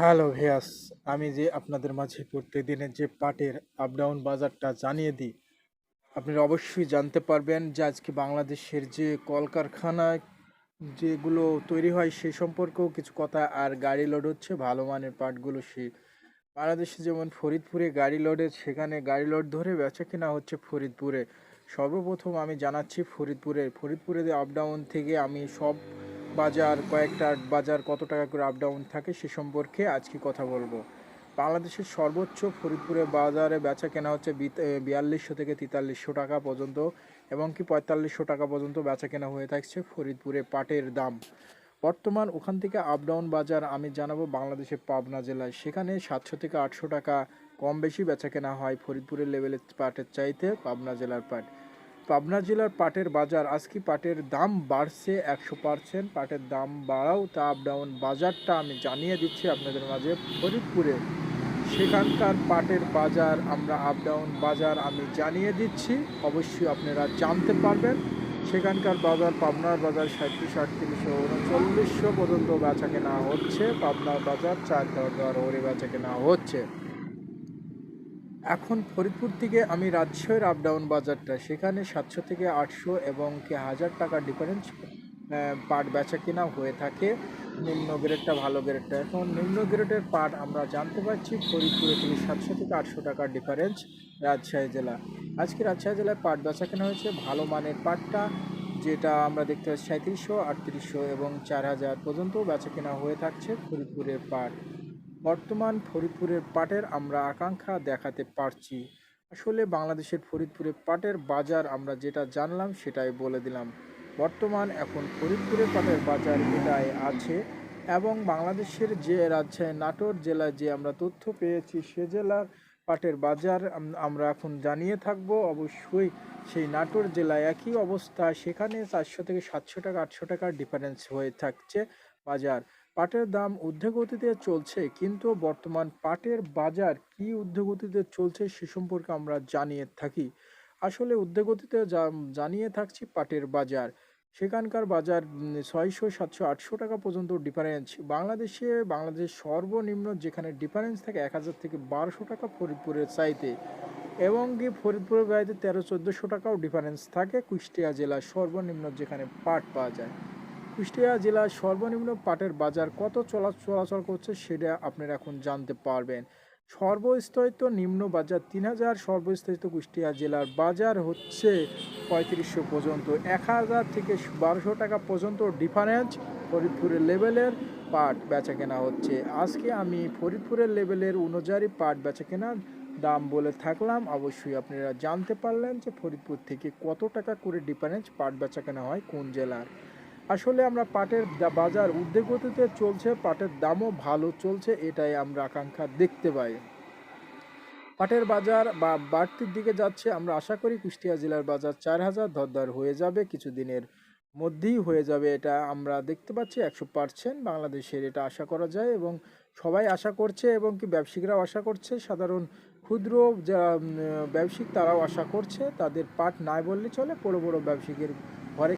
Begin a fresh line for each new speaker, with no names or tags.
Hello ভিয়াস, আমি যে আপনাদের মাঝে প্রত্যেকদিনের যে পাটের আপ ডাউন বাজারটা জানিয়ে দিই, আপনারা অবশ্যই জানতে পারবেন যে আজকে বাংলাদেশের যে কলকারখানায় যেগুলো তৈরি হয় সে সম্পর্কেও কিছু কথা। আর গাড়ি লোড হচ্ছে ভালো মানের পাটগুলো বাংলাদেশে যেমন ফরিদপুরে গাড়ি লোডে, সেখানে গাড়ি লোড ধরে বেচা কেনা হচ্ছে ফরিদপুরে। সর্বপ্রথম আমি জানাচ্ছি ফরিদপুরে যে আপ ডাউন থেকে আমি সব বাজার, কয়েকটা বাজার কত টাকা করে আপ ডাউন থাকে সে সম্পর্কে আজকে কথা বলবো। বাংলাদেশের সর্বোচ্চ ফরিদপুরে বাজারে বেচা কেনা হচ্ছে 4200 থেকে 4300 টাকা পর্যন্ত, এবং কি 4500 টাকা পর্যন্ত বেচা কেনা হয়ে থাকছে ফরিদপুরে পাটের দাম। বর্তমান ওখান থেকে আপ ডাউন বাজার আমি জানাবো বাংলাদেশের পাবনা জেলায়, সেখানে 700 থেকে 800 টাকা কম বেশি বেচা কেনা হয় ফরিদপুরের লেভেলের পাটের চাইতে পাবনা জেলার পাট। পাবনা জেলার পাটের বাজার, আজকে পাটের দাম বাড়ছে 100%। পাটের দাম বাড়াও তা আপ ডাউন বাজারটা আমি জানিয়ে দিচ্ছি আপনাদের মাঝে। ফরিদপুরে সেখানকার পাটের বাজার আমরা আপ ডাউন বাজার আমি জানিয়ে দিচ্ছি, অবশ্যই আপনারা জানতে পারবেন। সেখানকার বাজার, পাবনার বাজার 37, 38, 39 পর্যন্ত বেচা কেনা হচ্ছে। পাবনার বাজার 4 দর ওরে বেচা কেনা হচ্ছে। এখন ফরিদপুর থেকে আমি রাজশাহীর আপ ডাউন বাজারটা, সেখানে 700 থেকে 800 এবং কি 1000 টাকার ডিফারেন্স পাট বেচা কেনা হয়ে থাকে। নিম্ন গ্রেডটা ভালো গ্রেডটা, এখন নিম্ন গ্রেডের পাট আমরা জানতে পারছি ফরিদপুরে থেকে 700 থেকে 800 টাকার ডিফারেন্স রাজশাহী জেলা। আজকে রাজশাহী জেলায় পাট বেচা কেনা হয়েছে ভালো মানের পাটটা, যেটা আমরা দেখতে পাচ্ছি 3700, 3800 এবং 4000 পর্যন্ত বেচা কেনা হয়ে থাকছে ফরিদপুরের পাট। বর্তমান ফরিদপুরের পাটের আমরা আকাঙ্ক্ষা দেখাতে পারছি। আসলে বাংলাদেশের ফরিদপুরের পাটের বাজার আমরা যেটা জানলাম সেটাই বলে দিলাম। বর্তমান এখন ফরিদপুরের পাটের বাজার এটাই আছে। এবং বাংলাদেশের যে রাজশাহী নাটোর জেলায় যে আমরা তথ্য পেয়েছি সে জেলার পাটের বাজার আমরা এখন জানিয়ে থাকবো অবশ্যই। সেই নাটোর জেলায় একই অবস্থা, সেখানে 400 থেকে 700 টাকা, 800 টাকার ডিফারেন্স হয়ে থাকছে বাজার। পাটের দাম ঊর্ধ্বগতিতে চলছে, কিন্তু বর্তমান পাটের বাজার কি ঊর্ধ্বগতিতে চলছে সে সম্পর্কে আমরা জানিয়ে থাকি। আসলে ঊর্ধ্বগতিতে জানিয়ে থাকছি পাটের বাজার। সেখানকার বাজার 600, 700, 800 টাকা পর্যন্ত ডিফারেন্স। বাংলাদেশ সর্বনিম্ন যেখানে ডিফারেন্স থাকে 1000 থেকে 1200 টাকা ফরিদপুরের চাইতে, এবং কি ফরিদপুরের বাড়িতে 1300-1400 টাকাও ডিফারেন্স থাকে কুষ্টিয়া জেলার সর্বনিম্ন যেখানে পাট পাওয়া যায়। কুষ্টিয়া জেলার সর্বনিম্ন পাটের বাজার কত চলাচল করছে সেটা আপনারা এখন জানতে পারবেন। সর্বস্তরিত নিম্ন বাজার 3000, সর্বস্তরিত কুষ্টিয়া জেলার বাজার হচ্ছে 3500 পর্যন্ত। 1000 থেকে 1200 টাকা পর্যন্ত ডিফারেন্স ফরিদপুরের লেভেলের পাট বেচা কেনা হচ্ছে। আজকে আমি ফরিদপুরের লেভেলের অনুযায়ী পাট বেচা কেনার দাম বলে থাকলাম, অবশ্যই আপনারা জানতে পারলেন যে ফরিদপুর থেকে কত টাকা করে ডিফারেন্স পাট বেচা কেনা হয় কোন জেলার। আসলে আমরা পাটের বাজার ঊর্ধ্বগতিতে চলছে, পাটের দামও ভালো চলছে, এটাই আমরা আকাঙ্ক্ষা দেখতে পাই। পাটের বাজার বা বাড়তির দিকে যাচ্ছে, আমরা আশা করি কুষ্টিয়া জেলার বাজার 4000 দরদার হয়ে যাবে, কিছুদিনের মধ্যেই হয়ে যাবে, এটা আমরা দেখতে পাচ্ছি 100%। বাংলাদেশের এটা আশা করা যায় এবং সবাই আশা করছে, এবং কি ব্যবসায়িকরাও আশা করছে, সাধারণ ক্ষুদ্র যা ব্যবসায়িক তারাও আশা করছে। তাদের পাট নাই বললে চলে, বড় বড় ব্যবসায়িকের